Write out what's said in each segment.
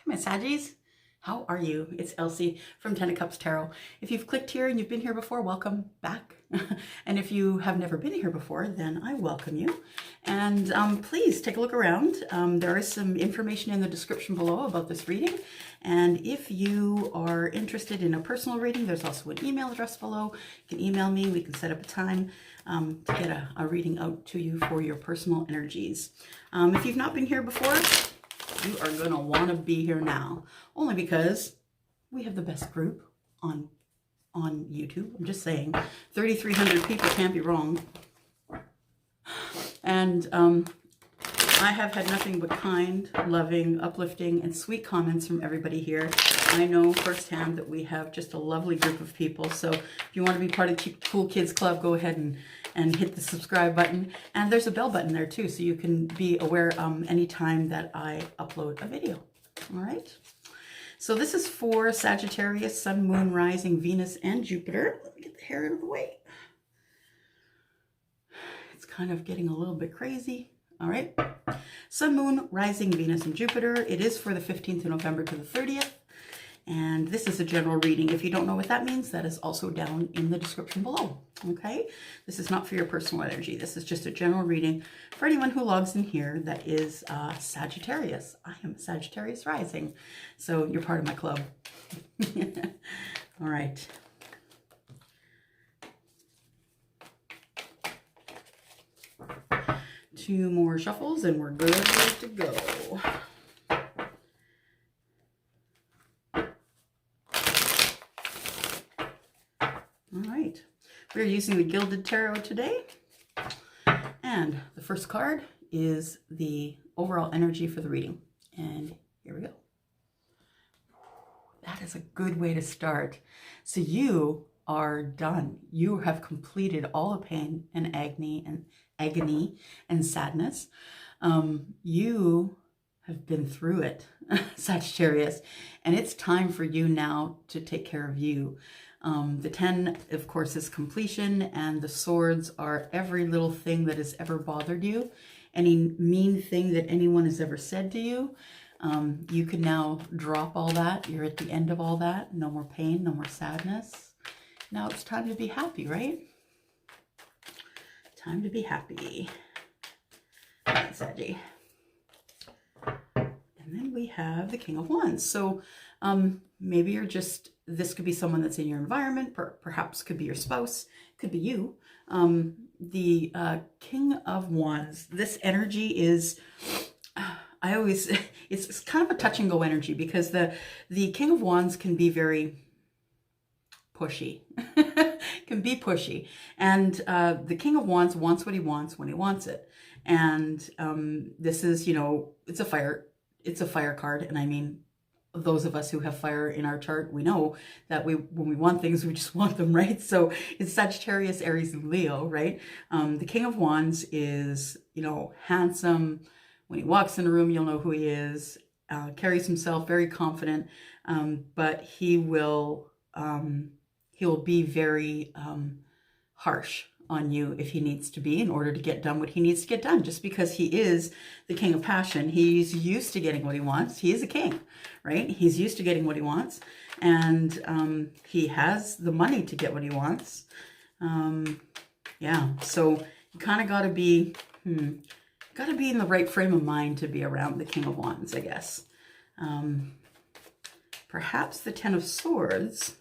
my Saggies. How are you? It's Elsie from Ten of Cups Tarot. If you've clicked here and you've been here before, welcome back. And if you have never been here before, then I welcome you. And please take a look around. There is some information in the description below about this reading. And if you are interested in a personal reading, there's also an email address below. You can email me. We can set up a time to get a reading out to you for your personal energies. If you've not been here before, you are going to want to be here now, only because we have the best group on YouTube. I'm just saying, 3,300 people can't be wrong. And I have had nothing but kind, loving, uplifting, and sweet comments from everybody here. I know firsthand that we have just a lovely group of people. So if you want to be part of the Cool Kids Club, go ahead and hit the subscribe button. And there's a bell button there too, so you can be aware anytime that I upload a video. All right. So this is for Sagittarius, Sun, Moon, Rising, Venus, and Jupiter. Let me get the hair out of the way. It's kind of getting a little bit crazy. All right. Sun, Moon, Rising, Venus, and Jupiter. It is for the 15th of November to the 30th. And this is a general reading. If you don't know what that means, that is also down in the description below. Okay? This is not for your personal energy. This is just a general reading for anyone who logs in here that is Sagittarius. I am Sagittarius rising. So you're part of my club. All right. Two more shuffles and we're good to go. All right, we're using the Gilded Tarot today. And the first card is the overall energy for the reading. And here we go. That is a good way to start. So you are done. You have completed all the pain and agony and sadness. You have been through it, Sagittarius, and it's time for you now to take care of you. The 10, of course, is completion, and the swords are every little thing that has ever bothered you, any mean thing that anyone has ever said to you. You can now drop all that. You're at the end of all that. No more pain, no more sadness. Now it's time to be happy, right? Time to be happy. All right, Saggy. And then we have the King of Wands. So maybe you're just, this could be someone that's in your environment, perhaps could be your spouse, could be you. The King of Wands, this energy is, it's kind of a touch and go energy, because the King of Wands can be very pushy, can be pushy. And the King of Wands wants what he wants when he wants it. And this is, you know, it's a fire card. And I mean, those of us who have fire in our chart, we know that when we want things, we just want them, right? So it's Sagittarius, Aries, and Leo, right? The King of Wands is, you know, handsome. When he walks in a room, you'll know who he is. Carries himself very confident, but he will be very harsh on you if he needs to be, in order to get done what he needs to get done. Just because he is the king of passion, he's used to getting what he wants. He is a king, right? He's used to getting what he wants, and he has the money to get what he wants. Yeah, so you kind of got to be in the right frame of mind to be around the King of Wands, I guess. Perhaps the Ten of Swords.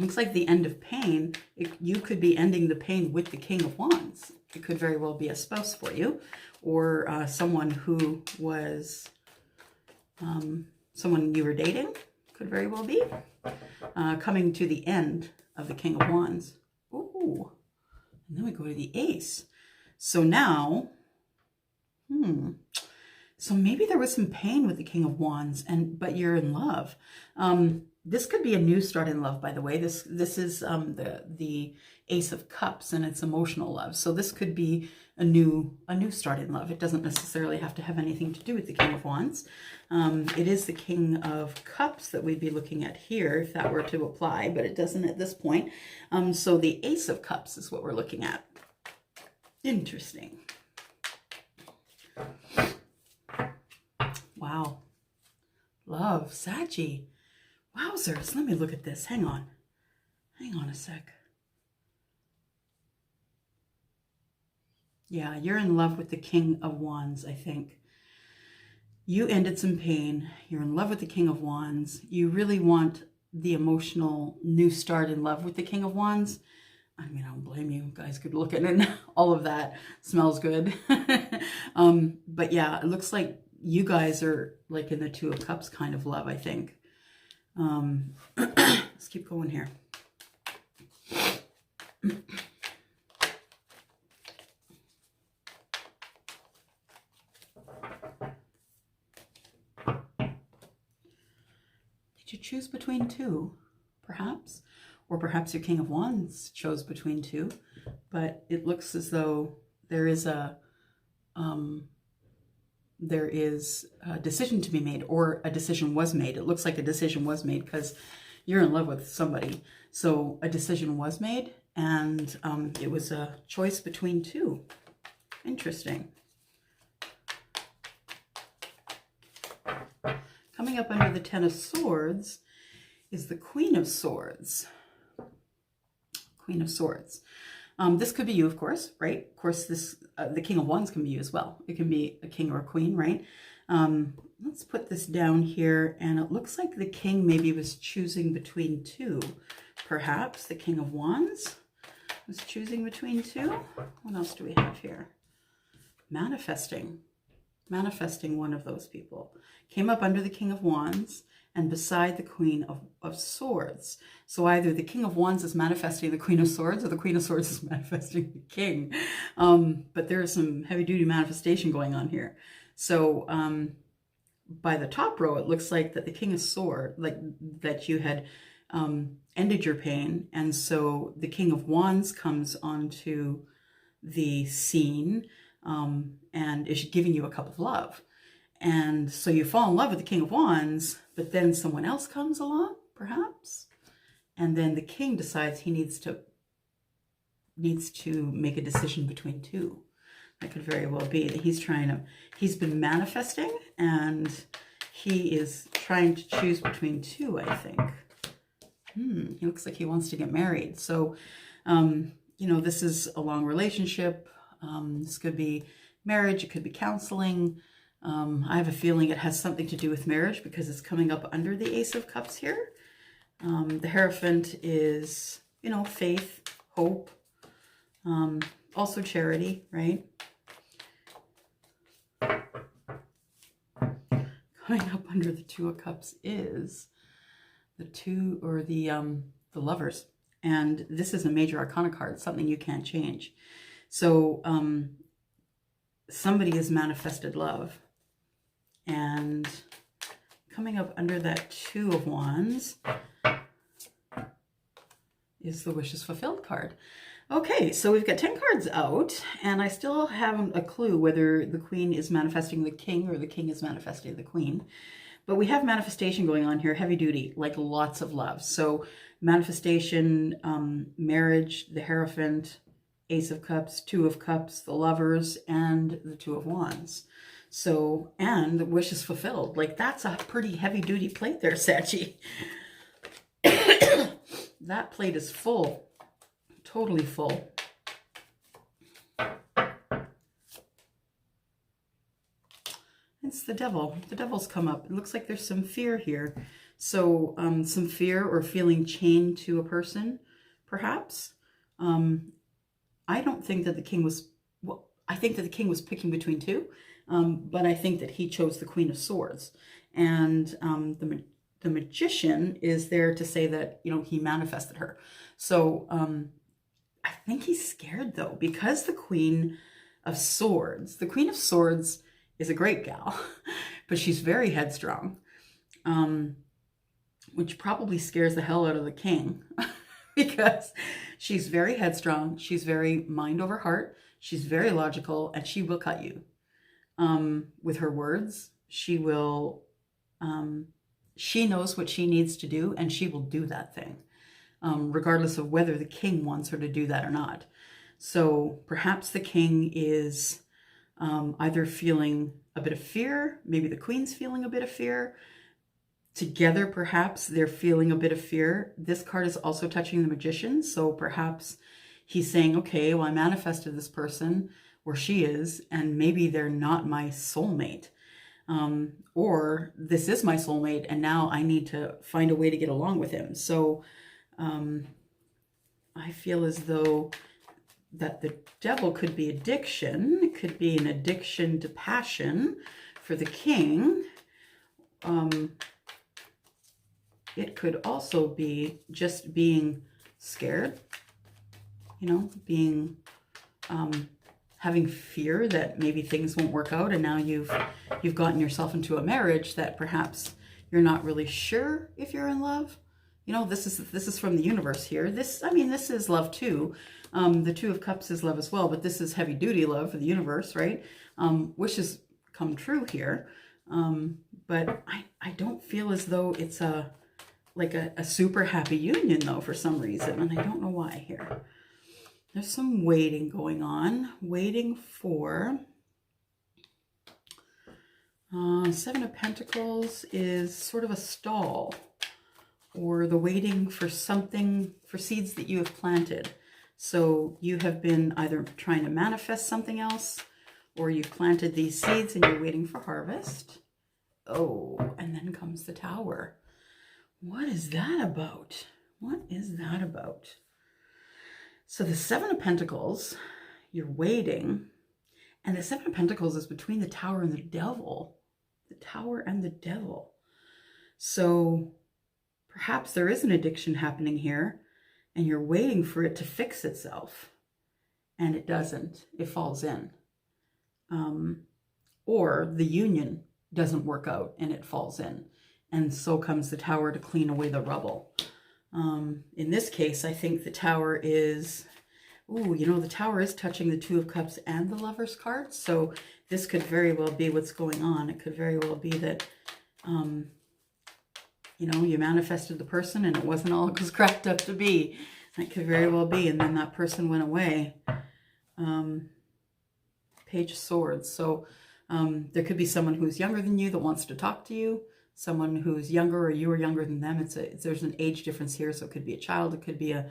Looks like the end of pain. You could be ending the pain with the King of Wands. It could very well be a spouse for you, or someone who was someone you were dating. Could very well be coming to the end of the King of Wands. Ooh, and then we go to the Ace. So now, so maybe there was some pain with the King of Wands, but you're in love. This could be a new start in love, by the way. This is the Ace of Cups, and it's emotional love. So this could be a new start in love. It doesn't necessarily have to have anything to do with the King of Wands. It is the King of Cups that we'd be looking at here if that were to apply, but it doesn't at this point. So the Ace of Cups is what we're looking at. Interesting. wow. Love, Saggy. Wowzers, let me look at this. Hang on a sec. Yeah, you're in love with the King of Wands, I think. You ended some pain. You're in love with the King of Wands. You really want the emotional new start in love with the King of Wands. I mean, I don't blame you. Guys could look at it. All of that smells good. But yeah, it looks like you guys are like in the Two of Cups kind of love, I think. Let's keep going here. Did you choose between two, perhaps? Or perhaps your King of Wands chose between two, but it looks as though there is a decision to be made, or a decision was made. It looks like a decision was made because you're in love with somebody. So a decision was made, and it was a choice between two. Interesting. Coming up under the Ten of Swords is the Queen of Swords. Queen of Swords. This could be you, of course, right? Of course, this the King of Wands can be you as well. It can be a king or a queen, right? Let's put this down here, and it looks like the king maybe was choosing between two. Perhaps the King of Wands was choosing between two. What else do we have here? Manifesting. Manifesting one of those people. Came up under the King of Wands and beside the Queen of Swords. So either the King of Wands is manifesting the Queen of Swords, or the Queen of Swords is manifesting the King. But there is some heavy-duty manifestation going on here. So by the top row, it looks like that the King of Swords, like that you had ended your pain, and so the King of Wands comes onto the scene and is giving you a cup of love. And so you fall in love with the King of Wands, but then someone else comes along, perhaps, and then the king decides he needs to make a decision between two. That could very well be that he's been manifesting, and he is trying to choose between two, I think. He looks like he wants to get married. So, you know, this is a long relationship. This could be marriage. It could be counseling. I have a feeling it has something to do with marriage because it's coming up under the Ace of Cups here. The Hierophant is, you know, faith, hope, also charity, right? Coming up under the Two of Cups is the Lovers. And this is a major arcana card, something you can't change. So somebody has manifested love. And coming up under that Two of Wands is the Wishes Fulfilled card. Okay, so we've got 10 cards out, and I still haven't a clue whether the Queen is manifesting the King or the King is manifesting the Queen. But we have manifestation going on here, heavy duty, like lots of love. So manifestation, marriage, the Hierophant, Ace of Cups, Two of Cups, the Lovers, and the Two of Wands. So, and the Wishes Fulfilled. Like, that's a pretty heavy duty plate there, Sachi. That plate is full, totally full. It's the Devil. The Devil's come up. It looks like there's some fear here. So some fear or feeling chained to a person, perhaps. I don't think that the king was, well, I think that the king was picking between two, but I think that he chose the Queen of Swords. And the Magician is there to say that, you know, he manifested her. So I think he's scared, though, because the Queen of Swords is a great gal, but she's very headstrong, which probably scares the hell out of the king because she's very headstrong. She's very mind over heart. She's very logical, and she will cut you with her words. She will, she knows what she needs to do, and she will do that thing, regardless of whether the king wants her to do that or not. So perhaps the king is either feeling a bit of fear, maybe the Queen's feeling a bit of fear. Together, perhaps they're feeling a bit of fear. This card is also touching the Magician, so perhaps he's saying, okay, well, I manifested this person, or she is, and maybe they're not my soulmate. Or this is my soulmate, and now I need to find a way to get along with him. So I feel as though that the Devil could be addiction. It could be an addiction to passion for the King. It could also be just being scared, you know, being, having fear that maybe things won't work out, and now you've gotten yourself into a marriage that perhaps you're not really sure if you're in love. You know, this is from the universe here. This is love too. The Two of Cups is love as well, but this is heavy duty love for the universe, right? Wishes come true here. But I don't feel as though it's like a super happy union though, for some reason, and I don't know why here. There's some waiting going on, waiting for Seven of Pentacles is sort of a stall, or the waiting for something, for seeds that you have planted. So you have been either trying to manifest something else, or you've planted these seeds and you're waiting for harvest. Oh, and then comes the Tower. What is that about? What is that about? So the Seven of Pentacles, you're waiting, and the Seven of Pentacles is between the Tower and the Devil. The Tower and the Devil. So perhaps there is an addiction happening here, and you're waiting for it to fix itself, and it doesn't. It falls in. Or the union doesn't work out, and it falls in. And so comes the Tower to clean away the rubble. In this case, I think the Tower is, the Tower is touching the Two of Cups and the Lover's card. So this could very well be what's going on. It could very well be that, you manifested the person and it wasn't all it was cracked up to be. That could very well be. And then that person went away. Page of Swords. So there could be someone who's younger than you that wants to talk to you. Someone who's younger, or you are younger than them. There's an age difference here, so it could be a child, it could be a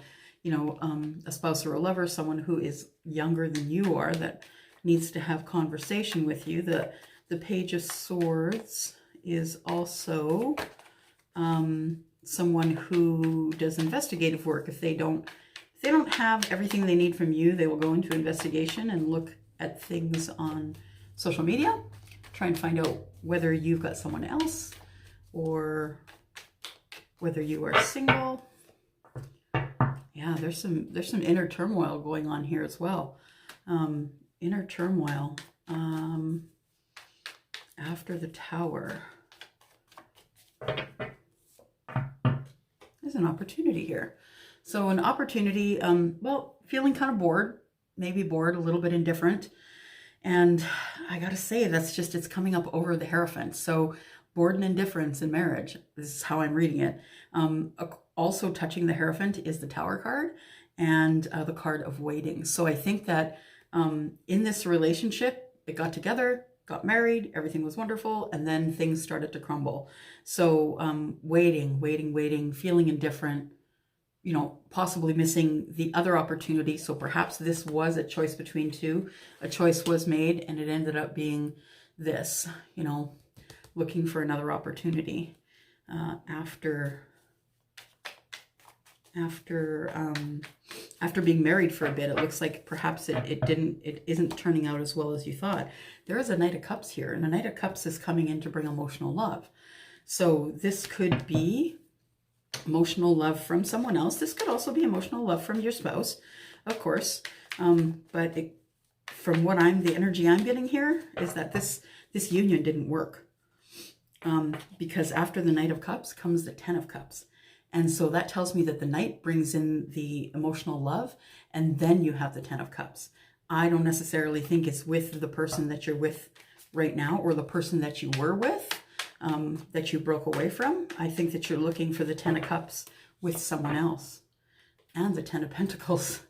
spouse or a lover, someone who is younger than you are that needs to have conversation with you. The Page of Swords is also someone who does investigative work. If they don't have everything they need from you, they will go into investigation and look at things on social media, try and find out whether you've got someone else, or whether you are single. Yeah, there's some inner turmoil going on here as well. Inner turmoil after the Tower. There's an opportunity here. So an opportunity, feeling kind of bored, maybe bored, a little bit indifferent. And I gotta say, it's coming up over the Hierophant. So bored and indifference in marriage. This is how I'm reading it. Also touching the Hierophant is the Tower card and the card of waiting. So I think that in this relationship, it got together, got married, everything was wonderful, and then things started to crumble. So waiting, feeling indifferent, possibly missing the other opportunity. So perhaps this was a choice between two. A choice was made and it ended up being this, looking for another opportunity after being married for a bit. It looks like perhaps it isn't turning out as well as you thought. There is a Knight of Cups here, and the Knight of Cups is coming in to bring emotional love. So this could be emotional love from someone else. This could also be emotional love from your spouse, of course. But from what the energy I'm getting here is that this union didn't work. Because after the Knight of Cups comes the Ten of Cups. And so that tells me that the Knight brings in the emotional love, and then you have the Ten of Cups. I don't necessarily think it's with the person that you're with right now, or the person that you were with, that you broke away from. I think that you're looking for the Ten of Cups with someone else, and the Ten of Pentacles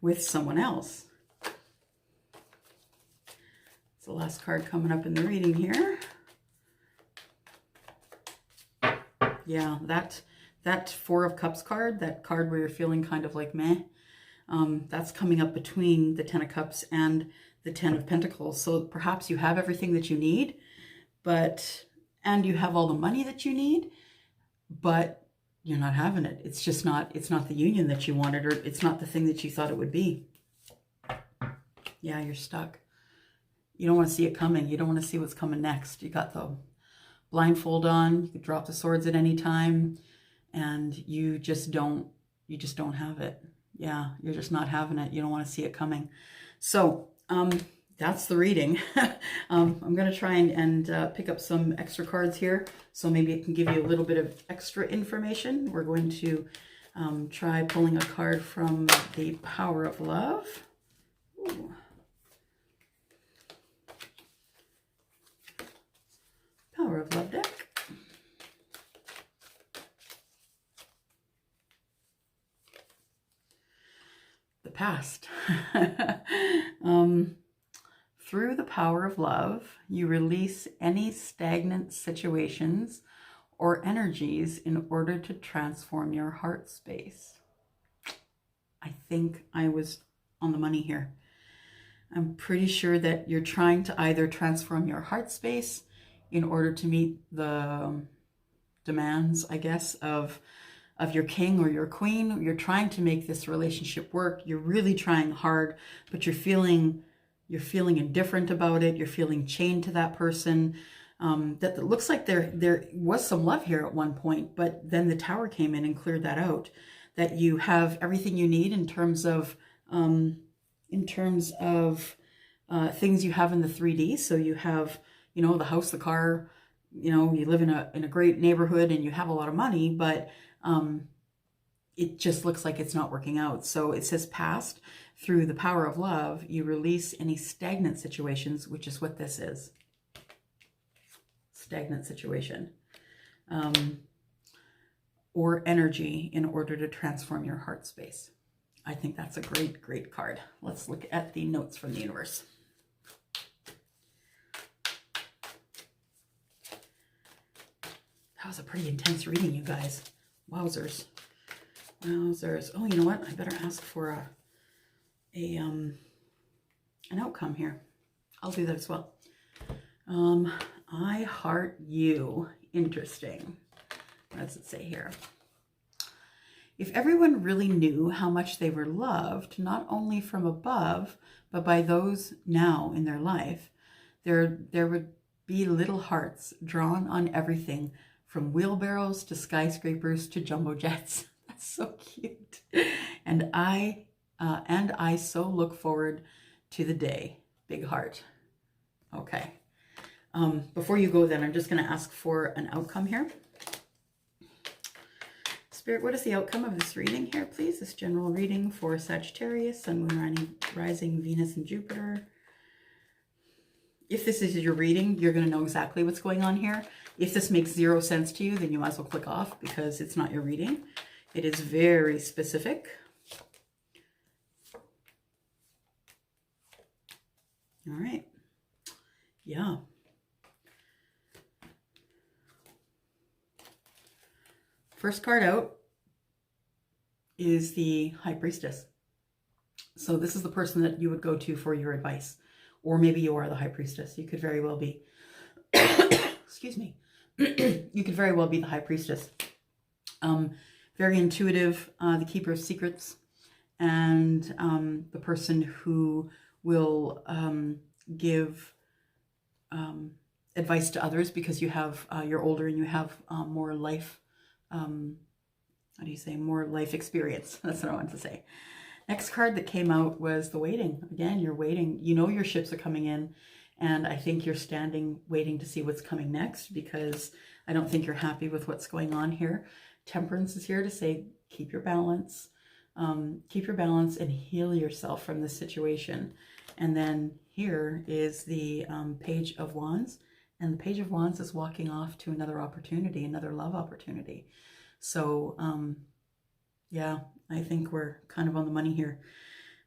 with someone else. It's the last card coming up in the reading here. Yeah, that Four of Cups card, that card where you're feeling kind of like meh, that's coming up between the Ten of Cups and the Ten of Pentacles. So perhaps you have everything that you need, and you have all the money that you need, but you're not having it. It's just not, it's not the union that you wanted, or it's not the thing that you thought it would be. Yeah, you're stuck. You don't want to see it coming. You don't want to see what's coming next. You got the blindfold on. You could drop the swords at any time, and you just don't have it. Yeah, you're just not having it. You don't want to see it coming. So that's the reading. I'm going to try and pick up some extra cards here, so maybe it can give you a little bit of extra information. We're going to try pulling a card from the Power of Love. Ooh. Power of Love deck. The past. Through the power of love, you release any stagnant situations or energies in order to transform your heart space. I think I was on the money here. I'm pretty sure that you're trying to either transform your heart space in order to meet the demands, I guess, of your king or your queen. You're trying to make this relationship work. You're really trying hard, but you're feeling indifferent about it. You're feeling chained to that person. That looks like there was some love here at one point, but then the Tower came in and cleared that out. That you have everything you need in terms of things you have in the 3D. So you have, the house, the car, you live in a great neighborhood and you have a lot of money, but it just looks like it's not working out. So it says past, through the power of love, you release any stagnant situations, which is what this is. Stagnant situation. Or energy in order to transform your heart space. I think that's a great, great card. Let's look at the notes from the universe. That was a pretty intense reading, you guys. Wowzers. Wowzers. Oh, you know what? I better ask for an outcome here. I'll do that as well. I heart you. Interesting. What does it say here? If everyone really knew how much they were loved, not only from above, but by those now in their life, there would be little hearts drawn on everything from wheelbarrows to skyscrapers to jumbo jets. That's so cute. And I so look forward to the day. Big heart. Okay. Before you go then, I'm just going to ask for an outcome here. Spirit, what is the outcome of this reading here, please? This general reading for Sagittarius, Sun, Moon, Rising, Venus, and Jupiter. If this is your reading, you're going to know exactly what's going on here. If this makes zero sense to you, then you might as well click off because it's not your reading. It is very specific. All right. Yeah. First card out is the High Priestess. So this is the person that you would go to for your advice. Or maybe you are the High Priestess. You could very well be. Excuse me. You could very well be the High Priestess. Very intuitive, the Keeper of Secrets, and the person who will give advice to others because you're older and you have more life. How do you say, more life experience? That's what I wanted to say. Next card that came out was the Waiting. Again, you're waiting. You know your ships are coming in, and I think you're standing waiting to see what's coming next because I don't think you're happy with what's going on here. Temperance is here to say, keep your balance. Keep your balance and heal yourself from this situation. And then here is the Page of Wands. And the Page of Wands is walking off to another opportunity, another love opportunity. So, yeah, I think we're kind of on the money here.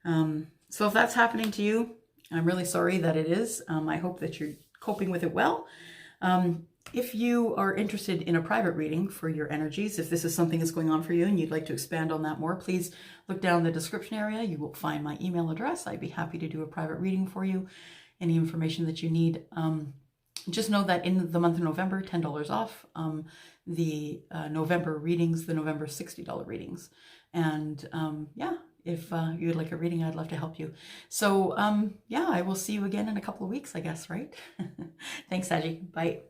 So if that's happening to you, I'm really sorry that it is. I hope that you're coping with it well. If you are interested in a private reading for your energies, if this is something that's going on for you and you'd like to expand on that more, please look down in the description area. You will find my email address. I'd be happy to do a private reading for you. Any information that you need. Just know that in the month of November, $10 off the November readings, the November $60 readings. And yeah, if you'd like a reading, I'd love to help you. So yeah, I will see you again in a couple of weeks, I guess, right? Thanks, Saji. Bye.